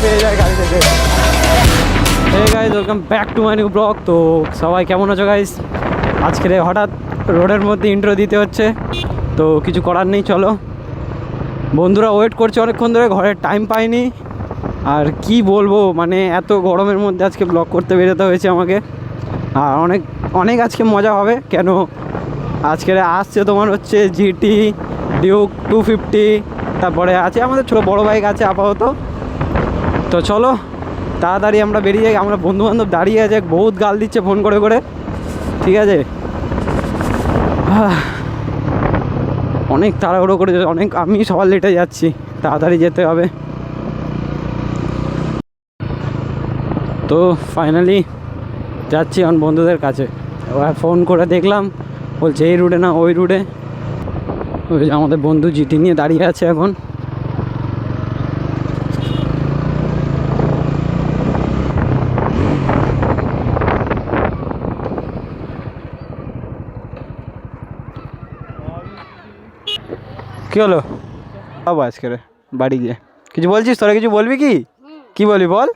পেয়ে যায় গাড়ি থেকে। Hey guys, welcome back to my new blog. তো সবাই কেমন আছো গাইজ? আজকের হঠাৎ রোডের মধ্যে ইন্ট্রো দিতে হচ্ছে, তো কিছু করার নেই। চলো, বন্ধুরা ওয়েট করছে অনেকক্ষণ ধরে, ঘরের টাইম পাইনি। আর কি বলবো, মানে এত গরমের মধ্যে আজকে ব্লগ করতে বেরোতে হয়েছে আমাকে। আর অনেক অনেক আজকে মজা হবে, কেন আজকে আসছে তোমার হচ্ছে জিটি ডিউক 250, তারপরে আছে আমাদের ছোটো বড়ো বাইক আছে আপাতত। তো চলো তাড়াতাড়ি আমরা বেরিয়ে যাই। আমরা বন্ধুবান্ধব দাঁড়িয়ে আছে, বহুত গাল দিচ্ছে ফোন করে করে, ঠিক আছে। অনেক তাড়াহুড়ো করে, অনেক আমি সবার লেটে যাচ্ছি, তাড়াতাড়ি যেতে হবে। তো ফাইনালি যাচ্ছি এখন বন্ধুদের কাছে। এবার ফোন করে দেখলাম, বলছে এই রুটে না ওই রুটে। ওই যে আমাদের বন্ধু জিটি নিয়ে দাঁড়িয়ে আছে এখন। কী হলো বাবু আজকে বাড়ি গিয়ে কিছু বলছিস? তোরা কিছু বলবি কি? কি বলবি বল?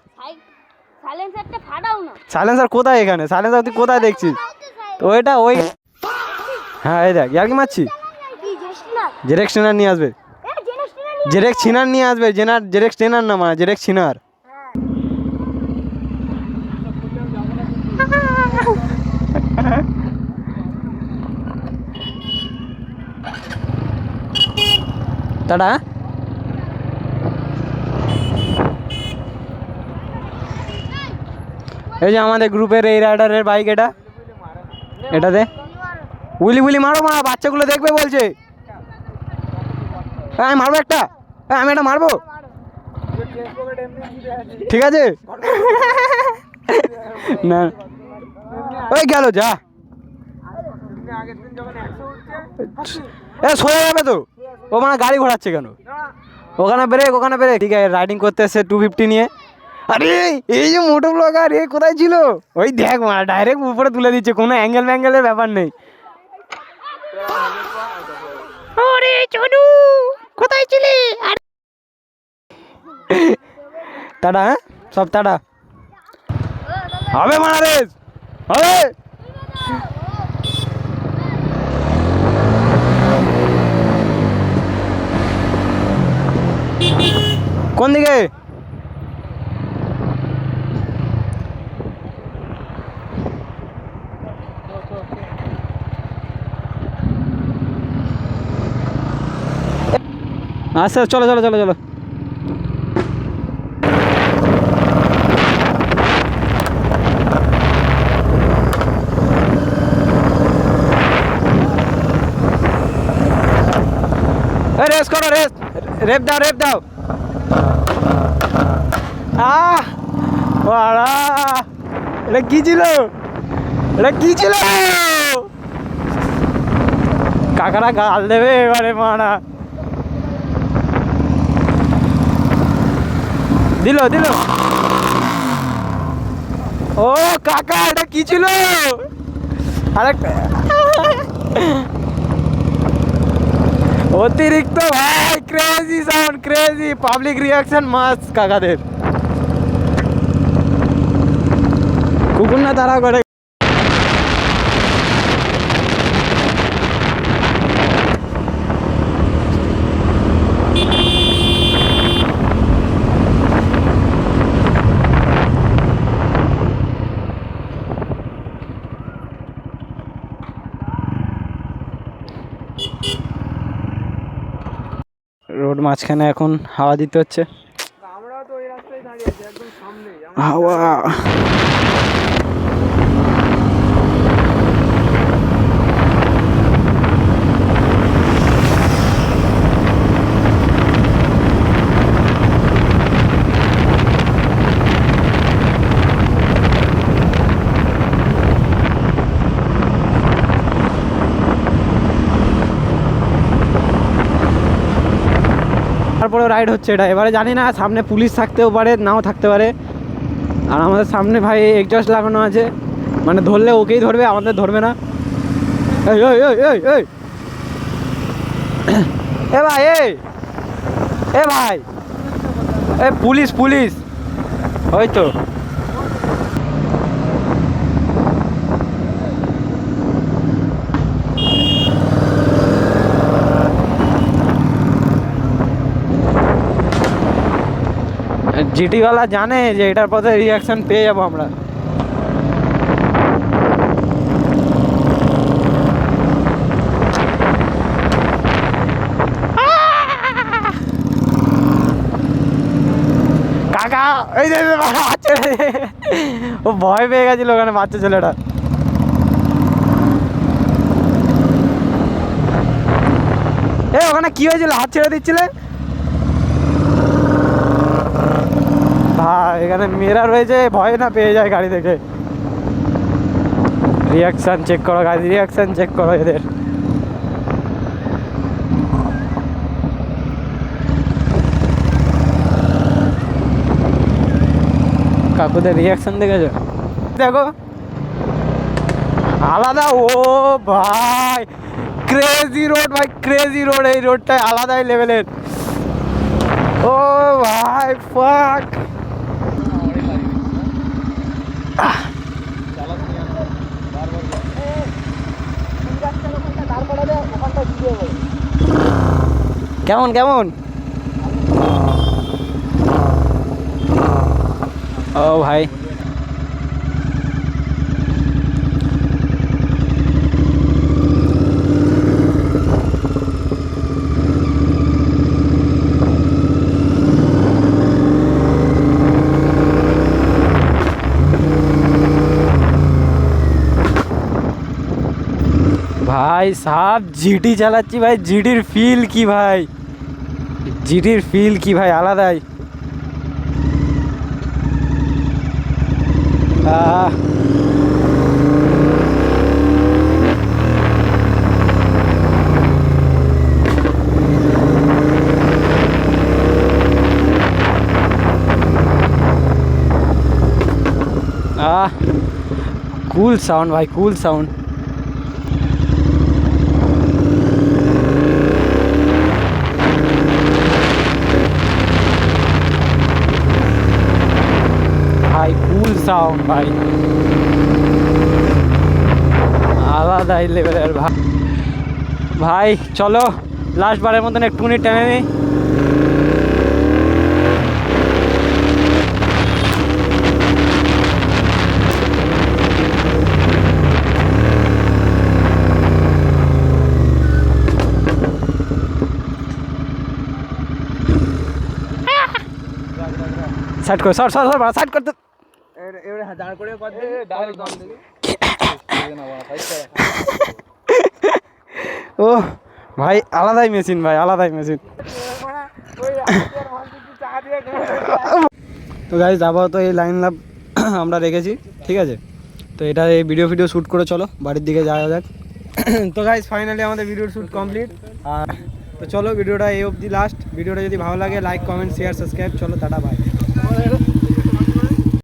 সাইলেন্সার কোথায় এখানে? সাইলেন্সার তুই কোথায় দেখছিস? তো ওইটা ওই, হ্যাঁ এই দেখ, আর কি মারছি। জেরেক্স টেনার নিয়ে আসবে, জেরেক্স ছিনার নিয়ে আসবে। জেরেক্স টেনার না, মানে জেরেক্স ছিনার। টাটা। এই যে আমাদের গ্রুপের এই রাইডারের বাইক, এটাতে উইলি উইলি মারো, মা বাচ্চাগুলো দেখবে বলছে। আমি মারবো একটা, আমি একটা মারবো, ঠিক আছে না ওই গেল যা। এ সোজা যাবে তো, ও মানে গাড়ি ঘোরাচ্ছে কেন? ওখানে ব্রেক, ওখানে ব্রেক। ঠিক আছে, রাইডিং করতে এসছে 250 নিয়ে। আরে এই যে মোটো ব্লগার, এ কোথায় ছিল? ওই দেখ মানে ডাইরেক্ট উপরে তুলে দিচ্ছে, কোনো অ্যাঙ্গেল ম্যাঙ্গেলের ব্যাপার নেই। ওরে চনু কোথায় ছিলি? টাটা, হ্যাঁ সব টাটা। হবে মারা রেস হবে। কোন দিকে? আচ্ছা চলো চলো চলো চলো। রেস করো, রেস, রেপ দাও, রেপ দাও। এটা কি ছিল? এটা কি ছিল? কাকারা গাল দেবে এবারে মারা। দিল দিল। ও কাকা, এটা কি ছিল? আরেকটা অতিরিক্ত ভাই, crazy sound, crazy public reaction মাস কাকাদের। কুকুর না তারা করে। রোড মাঝখানে এখন হাওয়া দিতে হচ্ছে, হাওয়া। তারপরে রাইড হচ্ছে এটা। এবারে জানি না, সামনে পুলিশ থাকতেও পারে, নাও থাকতে পারে। আর আমাদের সামনে ভাই এক্সজস্ট লাগানো আছে, মানে ধরলে ওকেই ধরবে, আমাদের ধরবে না। এই ওই ওই ওই ওই এ ভাই, এ ভাই, এ পুলিশ পুলিশ ওই তো জিটিওয়ালা জানে যে এটার পথে রিয়াকশন পেয়ে যাবো আমরা। কাকা এই যে বাচ্চা, ও ভয় পেয়ে গেছিল ওখানে বাচ্চা ছেলেটা। এ ওখানে কি হয়েছিল, হাত ছেড়ে দিচ্ছিলে? ভাই এখানে মেয়েরা রয়েছে, ভয় না পেয়ে যায় গাড়ি থেকে। রিয়াকশন চেক করো গাড়ি, রিয়াকশন চেক করো এদের। কাকুদের রিয়াকশন দেখেছো? দেখো আলাদা। ও ভাই ক্রেজি রোড, ভাই ক্রেজি রোড, এই রোডটাই আলাদাই লেভেলের। ও ভাই ফাক। কেমন কেমন? ও ভাই ভাই সাব জিটি চালাচ্ছি ভাই, জিটির ফিল কি ভাই, জিটির ফিল কি ভাই আলাদাই। কুল সাউন্ড ভাই, কুল সাউন্ড। ভাই কুল সাউন্ড ভাই, আলাদাই লেভেলের ভাই। ভাই চলো লাস্ট বারের মতন একটুখানি টেনে নিই। সাইড কর, সর সর সর সাইড করতে। ও ভাই আলাদাই মেশিন ভাই, আলাদাই মেশিন। তো গাইস আপাতত এই লাইন লাভ আমরা রেখেছি, ঠিক আছে। তো এটা এই ভিডিও শ্যুট করে চলো বাড়ির দিকে যাওয়া যাক। তো গাইস ফাইনালি আমাদের ভিডিও শ্যুট কমপ্লিট। আর তো চলো ভিডিওটা এই অবধি লাস্ট। ভিডিওটা যদি ভালো লাগে লাইক কমেন্ট শেয়ার সাবস্ক্রাইব। চলো টাটা বাই।